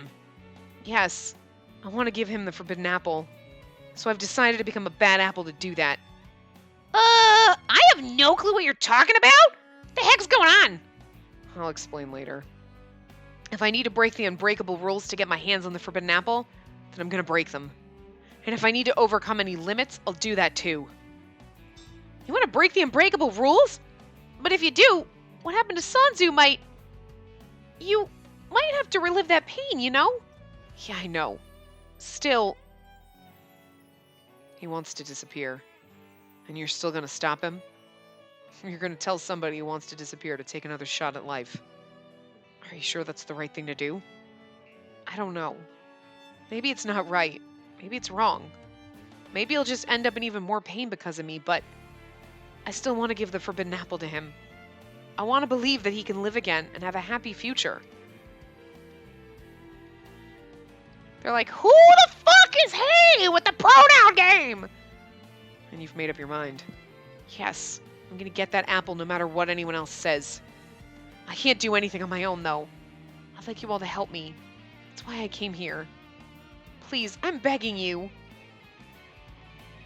Speaker 1: Yes. I want to give him the forbidden apple. So I've decided to become a bad apple to do that.
Speaker 3: I have no clue what you're talking about. What the heck's going on?
Speaker 1: I'll explain later. If I need to break the unbreakable rules to get my hands on the forbidden apple, then I'm gonna break them. And if I need to overcome any limits, I'll do that too. You want to break the unbreakable rules? But if you do, what happened to Sanzu You might have to relive that pain, you know? Yeah, I know. Still, he wants to disappear. And you're still gonna stop him? You're gonna tell somebody who wants to disappear to take another shot at life. Are you sure that's the right thing to do? I don't know. Maybe it's not right. Maybe it's wrong. Maybe he'll just end up in even more pain because of me, but I still want to give the forbidden apple to him. I want to believe that he can live again and have a happy future. They're like, who the fuck is he with the pronoun game? And you've made up your mind. Yes, I'm gonna get that apple no matter what anyone else says. I can't do anything on my own, though. I'd like you all to help me. That's why I came here. Please, I'm begging you.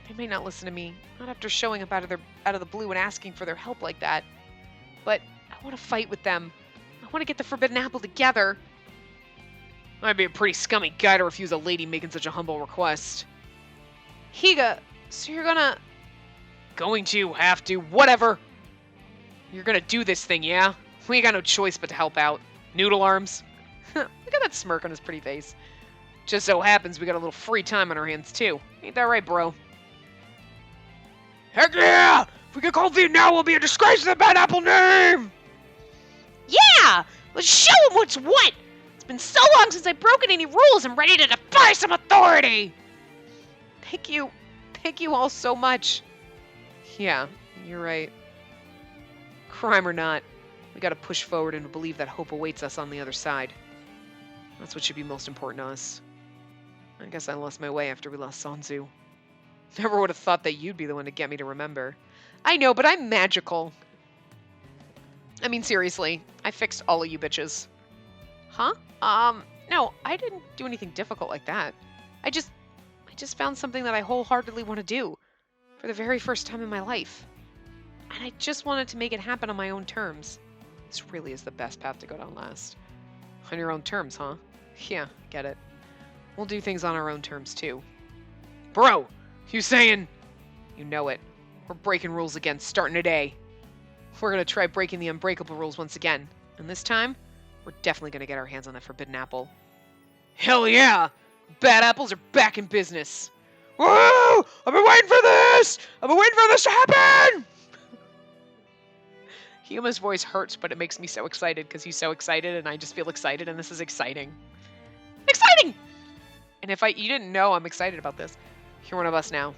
Speaker 1: They may not listen to me, not after showing up out of the blue and asking for their help like that. But I want to fight with them. I want to get the forbidden apple together. I'd be a pretty scummy guy to refuse a lady making such a humble request. Higa, so you're going to, have to, whatever. You're gonna do this thing, yeah? We ain't got no choice but to help out. Noodle arms. Look at that smirk on his pretty face. Just so happens we got a little free time on our hands, too. Ain't that right, bro? Heck yeah! If we get cold feet now, we'll be a disgrace to the Bad Apple name!
Speaker 3: Yeah! Let's show him what's what! It's been so long since I've broken any rules. I'm ready to defy some authority!
Speaker 1: Thank you. Thank you all so much. Yeah, you're right. Crime or not, we gotta push forward and believe that hope awaits us on the other side. That's what should be most important to us. I guess I lost my way after we lost Sanzu. Never would have thought that you'd be the one to get me to remember. I know, but I'm magical. I mean, seriously, I fixed all of you bitches. Huh? No, I didn't do anything difficult like that. I just found something that I wholeheartedly want to do for the very first time in my life. And I just wanted to make it happen on my own terms. This really is the best path to go down last. On your own terms, huh? Yeah, get it. We'll do things on our own terms, too. Bro, you saying? You know it. We're breaking rules again, starting today. We're gonna try breaking the unbreakable rules once again. And this time, we're definitely gonna get our hands on that forbidden apple. Hell yeah! Bad apples are back in business. Woo! I've been waiting for this! I've been waiting for this to happen! Huma's voice hurts, but it makes me so excited because he's so excited and I just feel excited and this is exciting. Exciting! And if you didn't know I'm excited about this, you're one of us now.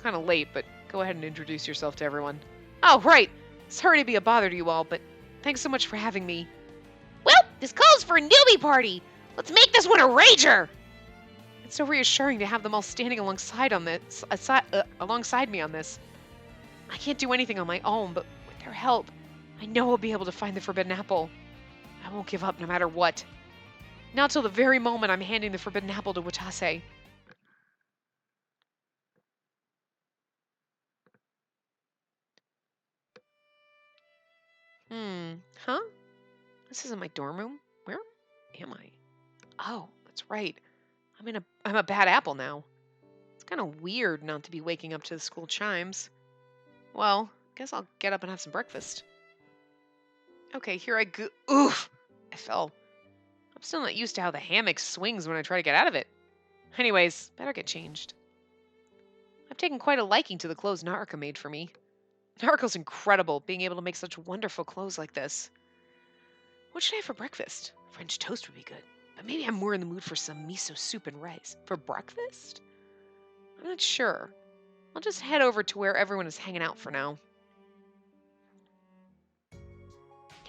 Speaker 1: Kind of late, but go ahead and introduce yourself to everyone. Oh, right. Sorry to be a bother to you all, but thanks so much for having me.
Speaker 3: Well, this calls for a newbie party. Let's make this one a rager.
Speaker 1: It's so reassuring to have them all standing alongside alongside me on this. I can't do anything on my own, but with their help, I know I'll be able to find the forbidden apple. I won't give up no matter what. Not till the very moment I'm handing the forbidden apple to Watase. Huh? This isn't my dorm room. Where am I? Oh, that's right. I'm a bad apple now. It's kind of weird not to be waking up to the school chimes. Well, guess I'll get up and have some breakfast. Okay, here I go. Oof! I fell. I'm still not used to how the hammock swings when I try to get out of it. Anyways, better get changed. I've taken quite a liking to the clothes Narika made for me. Nariko's incredible, being able to make such wonderful clothes like this. What should I have for breakfast? French toast would be good. But maybe I'm more in the mood for some miso soup and rice. For breakfast? I'm not sure. I'll just head over to where everyone is hanging out for now.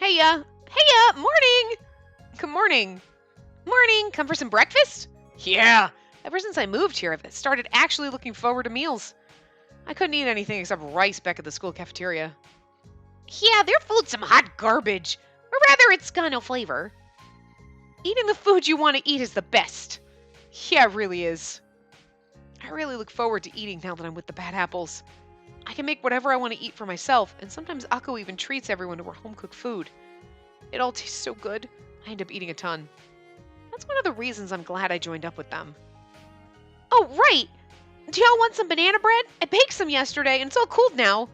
Speaker 1: Heya! Heya! Morning! Good morning. Morning! Come for some breakfast? Yeah! Ever since I moved here, I've started actually looking forward to meals. I couldn't eat anything except rice back at the school cafeteria.
Speaker 3: Yeah, their food's some hot garbage. Or rather, it's got no flavor.
Speaker 1: Eating the food you want to eat is the best. Yeah, it really is. I really look forward to eating now that I'm with the bad apples. I can make whatever I want to eat for myself, and sometimes Akko even treats everyone to her home-cooked food. It all tastes so good, I end up eating a ton. That's one of the reasons I'm glad I joined up with them. Oh, right! Do y'all want some banana bread? I baked some yesterday, and it's all cooled now.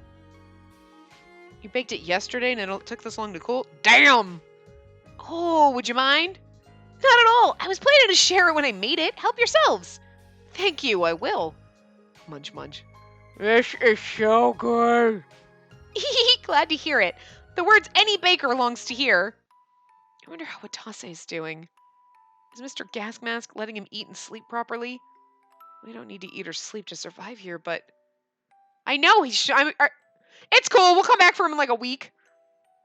Speaker 1: You baked it yesterday, and it took this long to cool? Damn! Oh, would you mind? Not at all. I was planning to share it when I made it. Help yourselves. Thank you, I will. Munch, munch. This is so good. Glad to hear it. The words any baker longs to hear. I wonder how Watase is doing. Is Mr. Gas Mask letting him eat and sleep properly? We don't need to eat or sleep to survive here, but... I know he's... it's cool. We'll come back for him in like a week.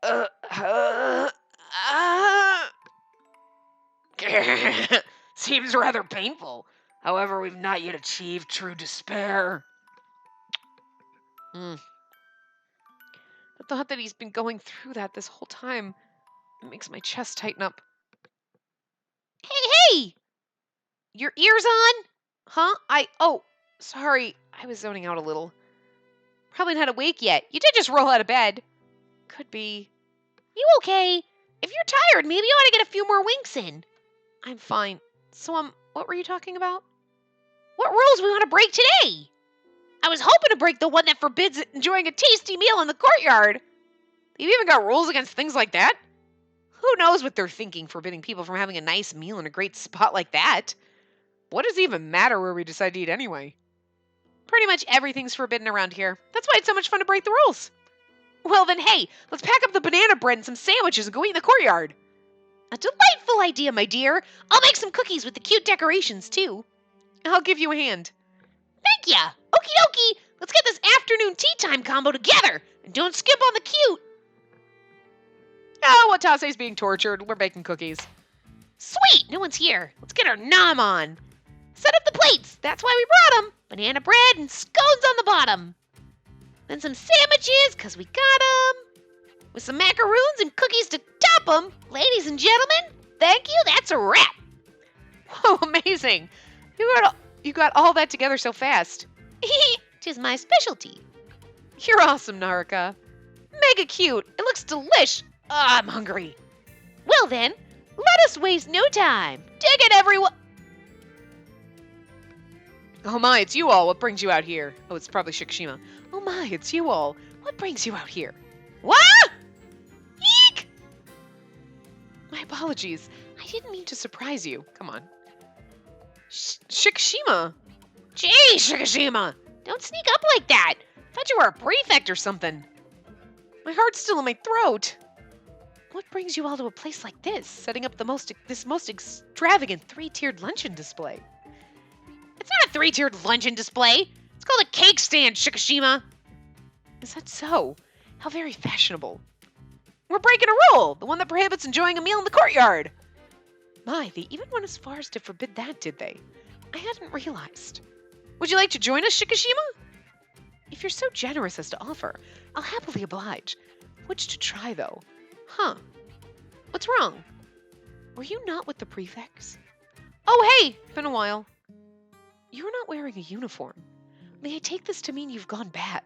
Speaker 2: Uh, uh, uh. Seems rather painful. However, we've not yet achieved true despair.
Speaker 1: The thought that he's been going through that this whole time makes my chest tighten up.
Speaker 3: Hey! Your ears on?
Speaker 1: Huh? Sorry. I was zoning out a little.
Speaker 3: Probably not awake yet. You did just roll out of bed.
Speaker 1: Could be.
Speaker 3: You okay? If you're tired, maybe you ought to get a few more winks in.
Speaker 1: I'm fine. So, what were you talking about?
Speaker 3: What rules we want to break today? I was hoping to break the one that forbids enjoying a tasty meal in the courtyard.
Speaker 1: You've even got rules against things like that? Who knows what they're thinking, forbidding people from having a nice meal in a great spot like that? What does it even matter where we decide to eat anyway?
Speaker 3: Pretty much everything's forbidden around here. That's why it's so much fun to break the rules.
Speaker 1: Well then, hey, let's pack up the banana bread and some sandwiches and go eat in the courtyard.
Speaker 3: A delightful idea, my dear. I'll make some cookies with the cute decorations, too.
Speaker 1: I'll give you a hand.
Speaker 3: Thank ya. Okie dokie. Let's get this afternoon tea time combo together. And don't skip on the cute.
Speaker 1: Oh, Watase's being tortured. We're baking cookies.
Speaker 3: Sweet. No one's here. Let's get our nom on. Set up the plates. That's why we brought them. Banana bread and scones on the bottom. Then some sandwiches, because we got them. With some macaroons and cookies to top them. Ladies and gentlemen, thank you. That's a wrap.
Speaker 1: Whoa, amazing. You got all that together so fast.
Speaker 3: Tis my specialty.
Speaker 1: You're awesome, Naraka. Mega cute. It looks delish. I'm hungry.
Speaker 3: Well then, let us waste no time. Dig it, everyone.
Speaker 1: Oh my, it's you all. What brings you out here? Oh, it's probably Shikishima. Oh my, it's you all. What brings you out here?
Speaker 3: What? Eek!
Speaker 1: My apologies. I didn't mean to surprise you. Come on. Shikishima!
Speaker 3: Gee, Shikishima! Don't sneak up like that. Thought you were a prefect or something.
Speaker 1: My heart's still in my throat. What brings you all to a place like this, setting up this most extravagant 3-tiered luncheon display?
Speaker 3: It's not a 3-tiered luncheon display. It's called a cake stand, Shikishima.
Speaker 1: Is that so? How very fashionable. We're breaking a rule, the one that prohibits enjoying a meal in the courtyard. My, they even went as far as to forbid that, did they? I hadn't realized. Would you like to join us, Shikishima? If you're so generous as to offer, I'll happily oblige. Which to try, though. Huh. What's wrong? Were you not with the prefects? Oh, hey! Been a while. You're not wearing a uniform. May I take this to mean you've gone bad?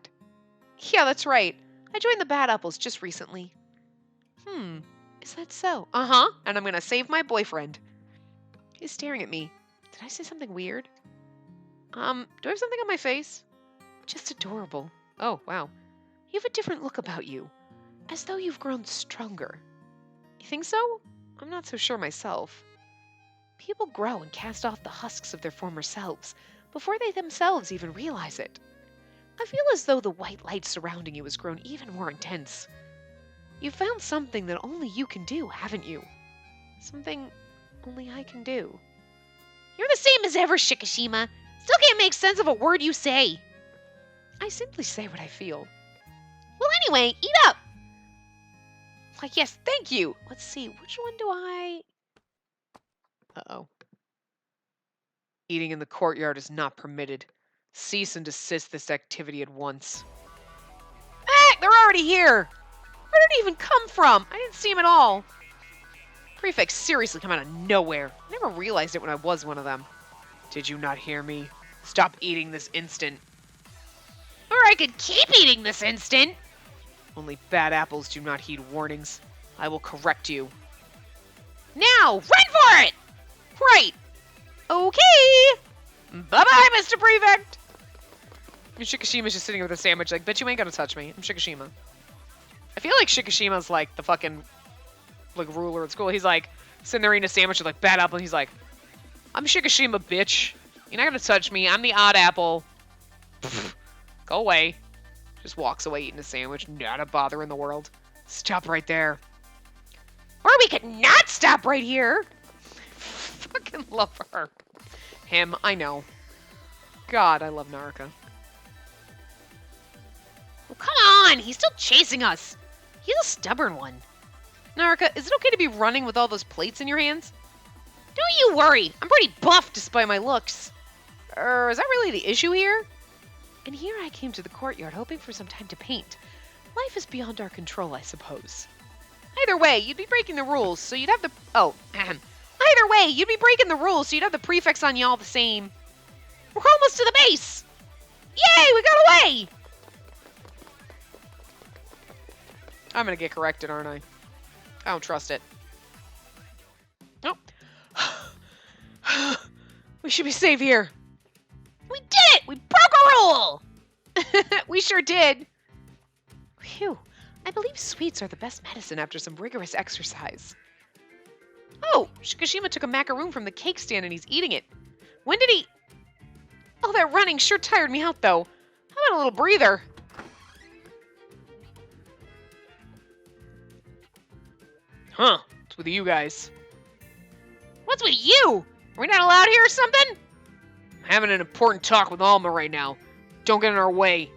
Speaker 1: Yeah, that's right. I joined the Bad Apples just recently. Is that so? Uh-huh, and I'm gonna save my boyfriend. He's staring at me. Did I say something weird? Do I have something on my face? Just adorable. Oh, wow. You have a different look about you. As though you've grown stronger. You think so? I'm not so sure myself. People grow and cast off the husks of their former selves before they themselves even realize it. I feel as though the white light surrounding you has grown even more intense. You've found something that only you can do, haven't you? Something only I can do.
Speaker 3: You're the same as ever, Shikishima. Still can't make sense of a word you say.
Speaker 1: I simply say what I feel.
Speaker 3: Well, anyway, eat up.
Speaker 1: Why, yes, thank you. Let's see, which one do I... Uh-oh. Eating in the courtyard is not permitted. Cease and desist this activity at once. Ah, they're already here! Where did he even come from? I didn't see him at all. Prefects seriously come out of nowhere. I never realized it when I was one of them. Did you not hear me? Stop eating this instant.
Speaker 3: Or I could keep eating this instant.
Speaker 1: Only bad apples do not heed warnings. I will correct you.
Speaker 3: Now, run for it!
Speaker 1: Right. Okay. Bye-bye, Mr. Prefect. And Shikishima's just sitting with a sandwich like, bet you ain't gonna touch me. I'm Shikishima. I feel like Shikishima's like the fucking like ruler at school. He's like sitting there eating a sandwich with like bad apple and he's like, I'm Shikishima, bitch. You're not gonna touch me. I'm the odd apple. Go away. Just walks away eating a sandwich. Not a bother in the world. Stop right there.
Speaker 3: Or we could not stop right here.
Speaker 1: Fucking love her. Him, I know. God, I love Naraka.
Speaker 3: Well, come on. He's still chasing us. He's a stubborn one.
Speaker 1: Narika, is it okay to be running with all those plates in your hands?
Speaker 3: Don't you worry. I'm pretty buff.
Speaker 1: Despite my looks. Is that really the issue here? And here I came to the courtyard hoping for some time to paint. Life is beyond our control, I suppose. Either way, you'd be breaking the rules, so you'd have the... Oh, ahem. Either way, you'd be breaking the rules, so you'd have the prefix on you all the same.
Speaker 3: We're almost to the base. Yay, we got away.
Speaker 1: I'm gonna get corrected, aren't I? I don't trust it. Nope. We should be safe here.
Speaker 3: We did it! We broke a rule!
Speaker 1: We sure did. Phew. I believe sweets are the best medicine after some rigorous exercise. Oh, Shikishima took a macaroon from the cake stand and he's eating it. When did he... Oh, that running sure tired me out, though. How about a little breather? Huh. What's with you guys?
Speaker 3: What's with you? Are we not allowed here or something?
Speaker 1: I'm having an important talk with Alma right now. Don't get in our way.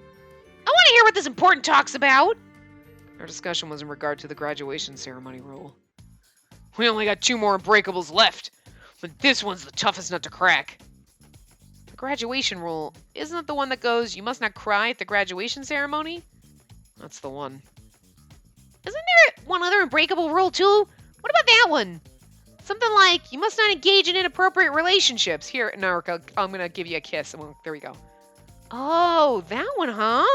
Speaker 3: I want to hear what this important talk's about.
Speaker 1: Our discussion was in regard to the graduation ceremony rule. We only got 2 more unbreakables left, but this one's the toughest nut to crack. The graduation rule, isn't it the one that goes, you must not cry at the graduation ceremony? That's the one.
Speaker 3: Isn't there one other unbreakable rule, too? What about that one?
Speaker 1: Something like, you must not engage in inappropriate relationships. Here, Narika, I'm going to give you a kiss. There we go. Oh, that one, huh?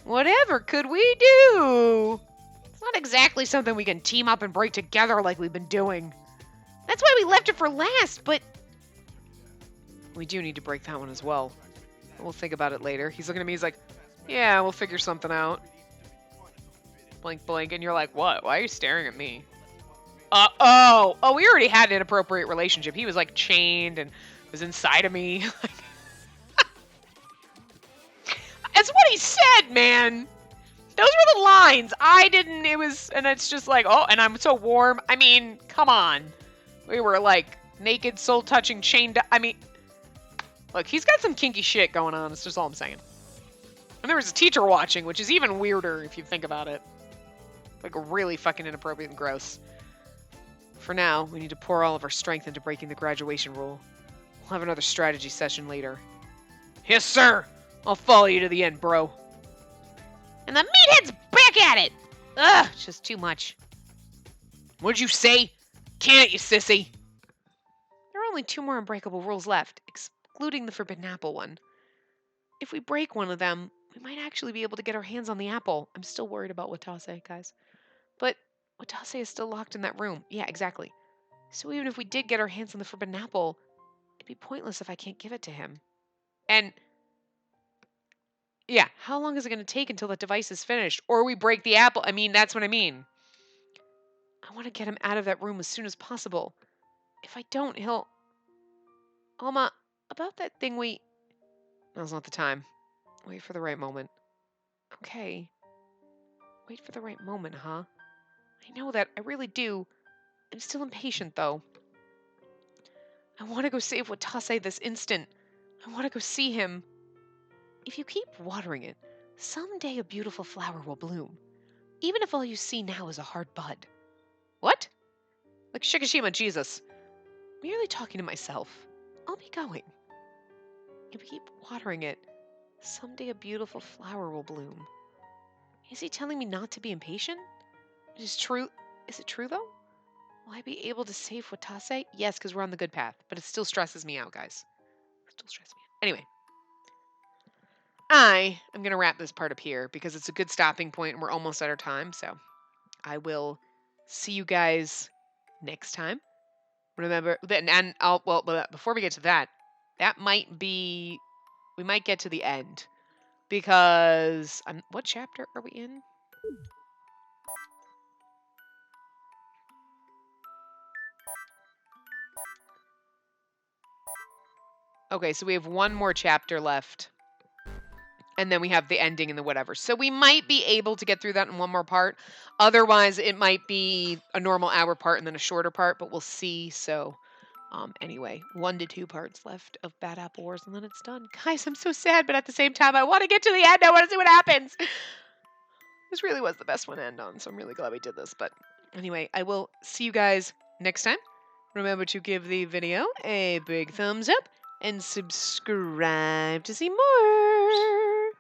Speaker 1: Whatever could we do? It's not exactly something we can team up and break together like we've been doing.
Speaker 3: That's why we left it for last, but...
Speaker 1: We do need to break that one as well. We'll think about it later. He's looking at me, he's like, yeah, we'll figure something out. Blink, blink, and you're like, what? Why are you staring at me? Oh, we already had an inappropriate relationship. He was like chained and was inside of me. That's what he said, man. Those were the lines. I didn't, and it's just like, oh, and I'm so warm. I mean, come on. We were like naked, soul touching, chained. I mean, look, he's got some kinky shit going on. That's just all I'm saying. And there was a teacher watching, which is even weirder if you think about it. Like really fucking inappropriate and gross. For now, we need to pour all of our strength into breaking the graduation rule. We'll have another strategy session later. Yes, sir! I'll follow you to the end, bro.
Speaker 3: And the meathead's back at it! Ugh, it's just too much.
Speaker 1: What'd you say? Can't you, sissy? There are only 2 more unbreakable rules left, excluding the forbidden apple one. If we break one of them, we might actually be able to get our hands on the apple. I'm still worried about Watase, guys. But Watase is still locked in that room. Yeah, exactly. So even if we did get our hands on the forbidden apple, it'd be pointless if I can't give it to him. And yeah, how long is it going to take until that device is finished? Or we break the apple? I mean, that's what I mean. I want to get him out of that room as soon as possible. If I don't, he'll... Alma, about that thing Now's not the time. Wait for the right moment. Okay. Wait for the right moment, huh? I know that. I really do. I'm still impatient, though. I want to go save Watase this instant. I want to go see him. If you keep watering it, someday a beautiful flower will bloom. Even if all you see now is a hard bud. What? Like Shikishima, Jesus. Merely talking to myself. I'll be going. If we keep watering it, someday a beautiful flower will bloom. Is he telling me not to be impatient? It is true. Is it true, though? Will I be able to save Watase? Yes, because we're on the good path. But it still stresses me out, guys. It still stresses me out. Anyway. I am going to wrap this part up here because it's a good stopping point and we're almost at our time. So I will see you guys next time. Remember, and but before we get to that, that might be, we might get to the end because, what chapter are we in? Okay, so we have 1 more chapter left. And then we have the ending and the whatever. So we might be able to get through that in 1 more part. Otherwise, it might be a normal hour part and then a shorter part, but we'll see. So anyway, 1 to 2 parts left of Bad Apple Wars, and then it's done. Guys, I'm so sad, but at the same time, I want to get to the end. I want to see what happens. This really was the best one to end on, so I'm really glad we did this. But anyway, I will see you guys next time. Remember to give the video a big thumbs up and subscribe to see more.